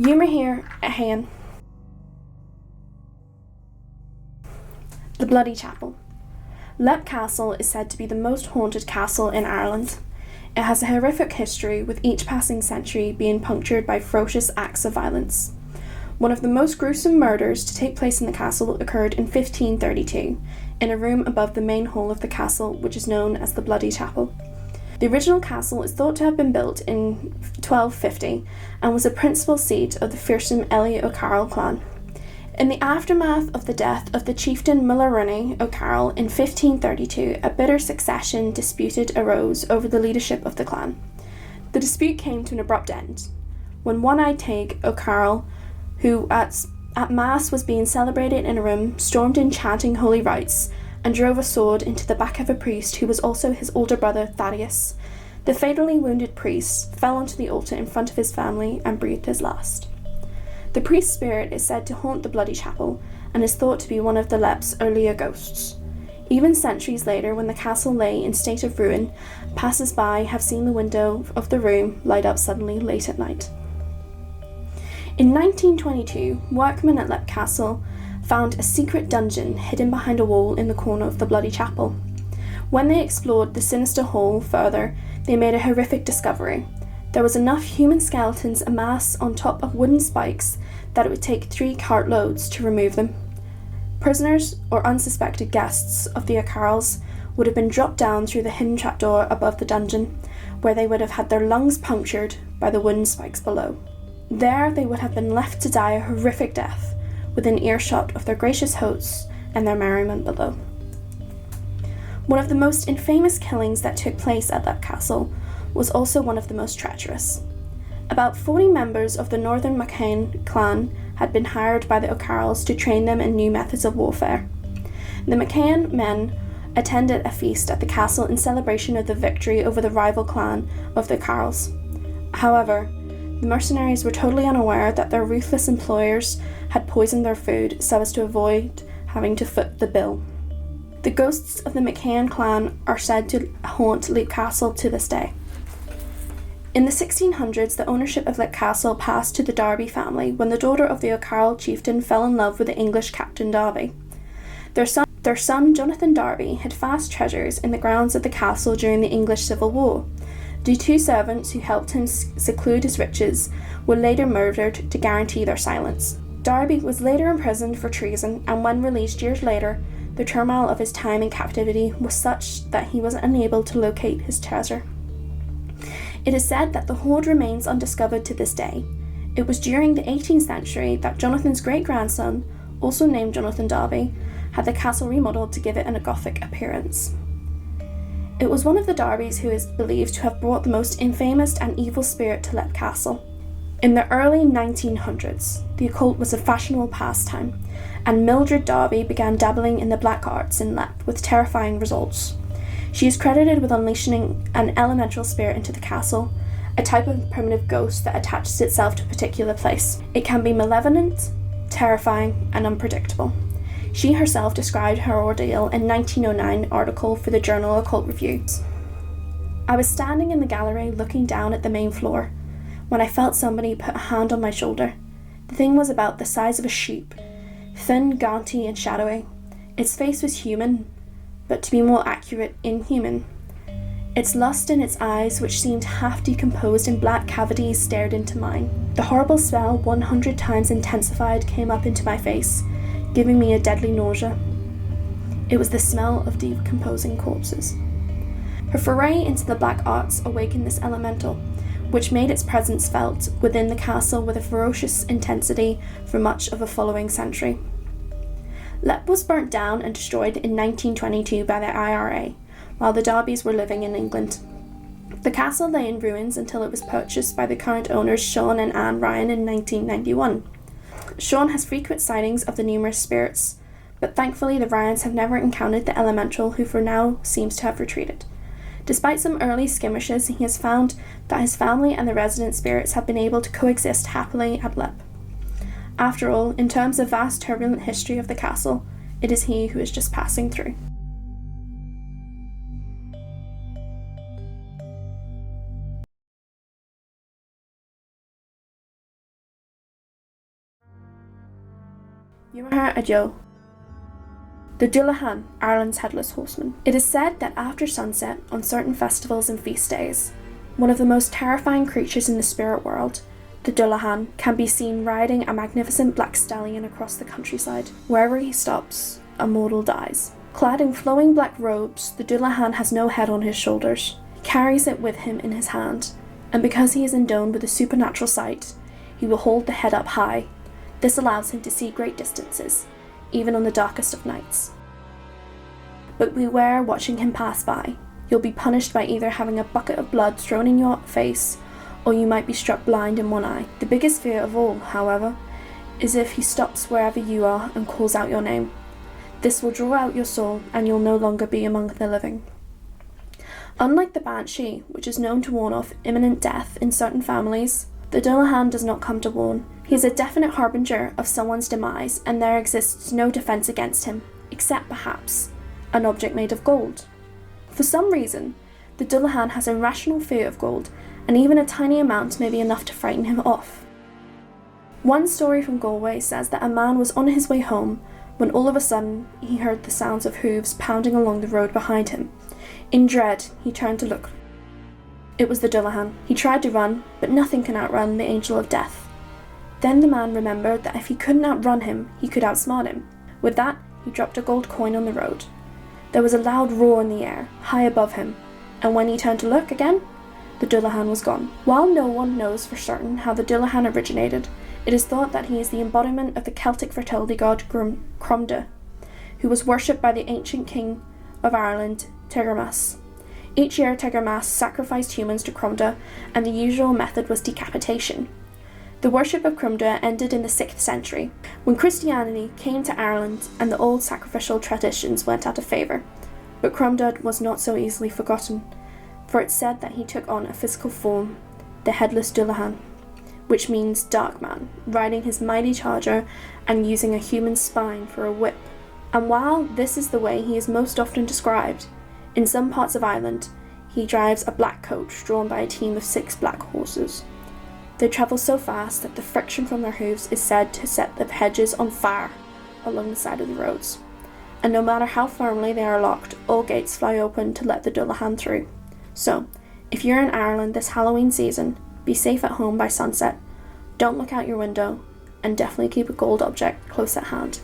Humour here at Hain. The Bloody Chapel. Leap Castle is said to be the most haunted castle in Ireland. It has a horrific history, with each passing century being punctured by ferocious acts of violence. One of the most gruesome murders to take place in the castle occurred in 1532, in a room above the main hall of the castle, which is known as the Bloody Chapel. The original castle is thought to have been built in 1250 and was the principal seat of the fearsome Ely O'Carroll clan. In the aftermath of the death of the chieftain Mullarunny O'Carroll in 1532, a bitter succession dispute arose over the leadership of the clan. The dispute came to an abrupt end when one-eyed Taig O'Carroll, who at Mass was being celebrated in a room, stormed in chanting holy rites and drove a sword into the back of a priest who was also his older brother Thaddeus. The fatally wounded priest fell onto the altar in front of his family and breathed his last. The priest's spirit is said to haunt the Bloody Chapel and is thought to be one of the Leap's earlier ghosts. Even centuries later, when the castle lay in state of ruin, passers-by have seen the window of the room light up suddenly late at night. In 1922, workmen at Leap Castle found a secret dungeon hidden behind a wall in the corner of the Bloody Chapel. When they explored the sinister hall further, they made a horrific discovery. There was enough human skeletons amassed on top of wooden spikes that it would take 3 cartloads to remove them. Prisoners or unsuspected guests of the O'Carrolls would have been dropped down through the hidden trapdoor above the dungeon, where they would have had their lungs punctured by the wooden spikes below. There they would have been left to die a horrific death, within earshot of their gracious hosts and their merriment below. One of the most infamous killings that took place at Leap Castle was also one of the most treacherous. About 40 members of the Northern McCain clan had been hired by the O'Carrolls to train them in new methods of warfare. The McCain men attended a feast at the castle in celebration of the victory over the rival clan of the O'Carrolls. However, the mercenaries were totally unaware that their ruthless employers had poisoned their food so as to avoid having to foot the bill. The ghosts of the McCain clan are said to haunt Leap Castle to this day. In the 1600s, the ownership of Leap Castle passed to the Darby family when the daughter of the O'Carroll chieftain fell in love with the English Captain Darby. Their son Jonathan Darby hid vast treasures in the grounds of the castle during the English Civil War. The 2 servants who helped him seclude his riches were later murdered to guarantee their silence. Darby was later imprisoned for treason, and when released years later, the turmoil of his time in captivity was such that he was unable to locate his treasure. It is said that the hoard remains undiscovered to this day. It was during the 18th century that Jonathan's great-grandson, also named Jonathan Darby, had the castle remodeled to give it a Gothic appearance. It was one of the Darbys who is believed to have brought the most infamous and evil spirit to Leap Castle. In the early 1900s, the occult was a fashionable pastime, and Mildred Darby began dabbling in the black arts in Leap with terrifying results. She is credited with unleashing an elemental spirit into the castle, a type of primitive ghost that attaches itself to a particular place. It can be malevolent, terrifying, and unpredictable. She herself described her ordeal in a 1909 article for the journal Occult Reviews. I was standing in the gallery looking down at the main floor when I felt somebody put a hand on my shoulder. The thing was about the size of a sheep, thin, gauntly, and shadowy. Its face was human, but to be more accurate, inhuman. Its lust in its eyes, which seemed half decomposed in black cavities, stared into mine. The horrible smell, 100 times intensified, came up into my face, giving me a deadly nausea. It was the smell of decomposing corpses. Her foray into the black arts awakened this elemental, which made its presence felt within the castle with a ferocious intensity for much of the following century. Leap was burnt down and destroyed in 1922 by the IRA, while the Darbys were living in England. The castle lay in ruins until it was purchased by the current owners Sean and Anne Ryan in 1991. Sean has frequent sightings of the numerous spirits, but thankfully the Ryans have never encountered the elemental, who for now seems to have retreated. Despite some early skirmishes, he has found that his family and the resident spirits have been able to coexist happily at Leap. After all, in terms of vast turbulent history of the castle, it is he who is just passing through. Yumahar Adyo. The Dullahan, Ireland's headless horseman. It is said that after sunset, on certain festivals and feast days, one of the most terrifying creatures in the spirit world, the Dullahan, can be seen riding a magnificent black stallion across the countryside. Wherever he stops, a mortal dies. Clad in flowing black robes, the Dullahan has no head on his shoulders. He carries it with him in his hand, and because he is endowed with a supernatural sight, he will hold the head up high. This allows him to see great distances, even on the darkest of nights. But beware watching him pass by. You'll be punished by either having a bucket of blood thrown in your face, or you might be struck blind in one eye. The biggest fear of all, however, is if he stops wherever you are and calls out your name. This will draw out your soul, and you'll no longer be among the living. Unlike the Banshee, which is known to warn off imminent death in certain families, the Dullahan does not come to warn. He is a definite harbinger of someone's demise, and there exists no defence against him, except perhaps an object made of gold. For some reason, the Dullahan has a rational fear of gold, and even a tiny amount may be enough to frighten him off. One story from Galway says that a man was on his way home when all of a sudden he heard the sounds of hooves pounding along the road behind him. In dread, he turned to look. It was the Dullahan. He tried to run, but nothing can outrun the Angel of Death. Then the man remembered that if he couldn't outrun him, he could outsmart him. With that, he dropped a gold coin on the road. There was a loud roar in the air, high above him, and when he turned to look again, the Dullahan was gone. While no one knows for certain how the Dullahan originated, it is thought that he is the embodiment of the Celtic fertility god Crumda, who was worshipped by the ancient king of Ireland, Tegermas. Each year, Tegermas sacrificed humans to Crumda, and the usual method was decapitation. The worship of Crumda ended in the 6th century, when Christianity came to Ireland and the old sacrificial traditions went out of favour. But Crumda was not so easily forgotten, for it's said that he took on a physical form, the headless Dullahan, which means dark man, riding his mighty charger and using a human spine for a whip. And while this is the way he is most often described, in some parts of Ireland, he drives a black coach drawn by a team of 6 black horses. They travel so fast that the friction from their hooves is said to set the hedges on fire along the side of the roads. And no matter how firmly they are locked, all gates fly open to let the Dullahan through. So, if you're in Ireland this Halloween season, be safe at home by sunset, don't look out your window, and definitely keep a gold object close at hand.